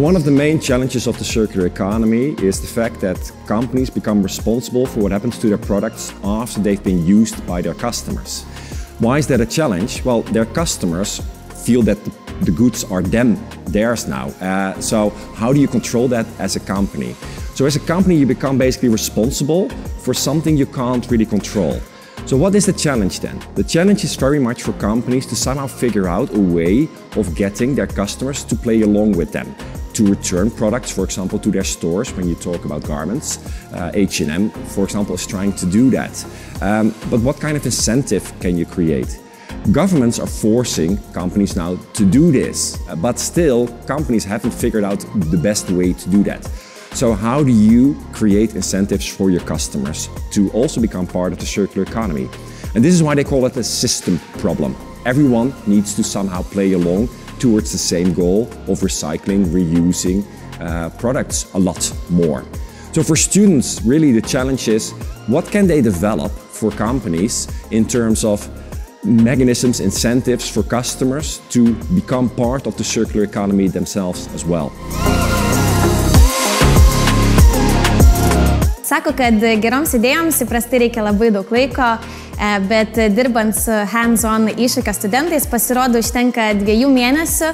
One of the main challenges of the circular economy is the fact that companies become responsible for what happens to their products after they've been used by their customers. Why is that a challenge? Well, their customers feel that the goods are theirs now. So how do you control that as a company? So as a company, you become basically responsible for something you can't really control. So what is the challenge then? The challenge is very much for companies to somehow figure out a way of getting their customers to play along with them, to return products, for example, to their stores when you talk about garments. H&M, for example, is trying to do that. But what kind of incentive can you create? Governments are forcing companies now to do this, but still companies haven't figured out the best way to do that. So how do you create incentives for your customers to also become part of the circular economy? And this is why they call it a system problem. Everyone needs to somehow play along towards the same goal of recycling, reusing products a lot more. So for students, really the challenge is, what can they develop for companies in terms of mechanisms, incentives for customers to become part of the circular economy themselves as well? Sako, kad geroms idėjoms įprastai reikia labai daug laiko, bet dirbant su hands-on iššūkio studentais pasirodo užtenka 2 mėnesių,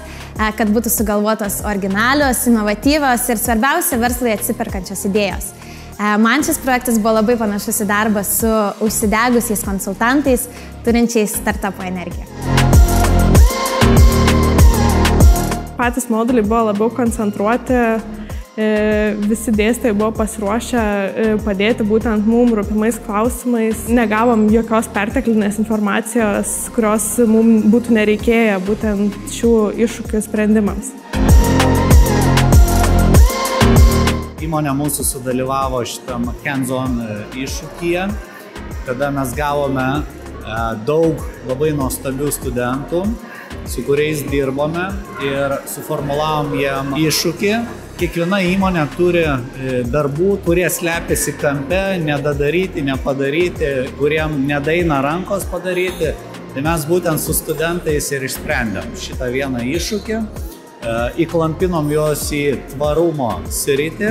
kad būtų sugalvotos originalios, inovatyvios ir svarbiausia verslui atsiperkančios idėjos. Man šis projektas buvo labai panašus į darbą su užsidegusiais konsultantais, turinčiais startupo energiją. Patys moduliai buvo labiau koncentruoti. Visi dėstytojai buvo pasiruošę padėti būtent mums rūpimais klausimais. Negavom jokios perteklinės informacijos, kurios mums būtų nereikėję būtent šių iššūkių sprendimams. Įmonė mūsų sudalyvavo šitam hands-on iššūkyje, kada mes gavome daug labai nuostabių studentų, su kuriais dirbome ir suformulavom jiem iššūkį. Kiekviena įmonė turi darbų, kurie slepiasi kampe, nedadaryti, nepadaryti, kuriem nedaina rankos padaryti. Tai mes būtent su studentais ir išsprendėm šitą vieną iššūkį, įklampinom juos į tvarumo sritį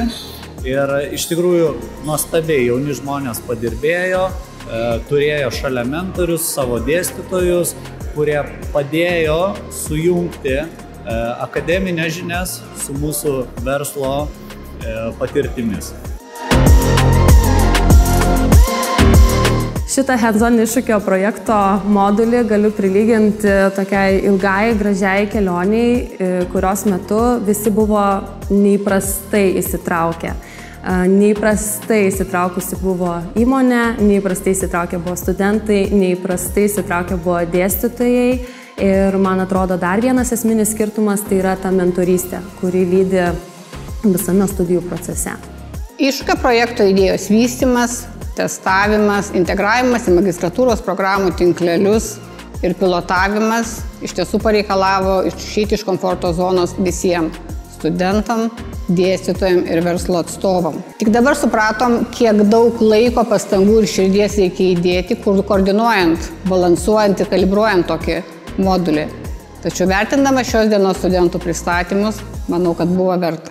ir iš tikrųjų nuostabiai jauni žmonės padirbėjo, turėjo šalia mentorius, savo dėstytojus, kurie padėjo sujungti akademinės žinias su mūsų verslo patirtimis. Šitą hands-on iššūkio projekto modulį galiu prilyginti tokiai ilgai, gražiai kelioniai, kurios metu visi buvo neįprastai įsitraukę. Neįprastai įsitraukusi buvo įmonė, neįprastai įsitraukę buvo studentai, neįprastai įsitraukę buvo dėstytojai. Ir man atrodo, dar vienas esminis skirtumas tai yra ta mentorystė, kuri lydi visame studijų procese. Iššūkio projekto idėjos vystymas, testavimas, integravimas į magistratūros programų tinklelius ir pilotavimas iš tiesų pareikalavo išeiti iš komforto zonos visiems studentam, dėstytojam ir verslo atstovam. Tik dabar supratom, kiek daug laiko, pastangų ir širdies reikia įdėti, koordinuojant, balansuojant ir kalibruojant tokį modulį. Tačiau vertindama šios dienos studentų pristatymus, manau, kad buvo verta.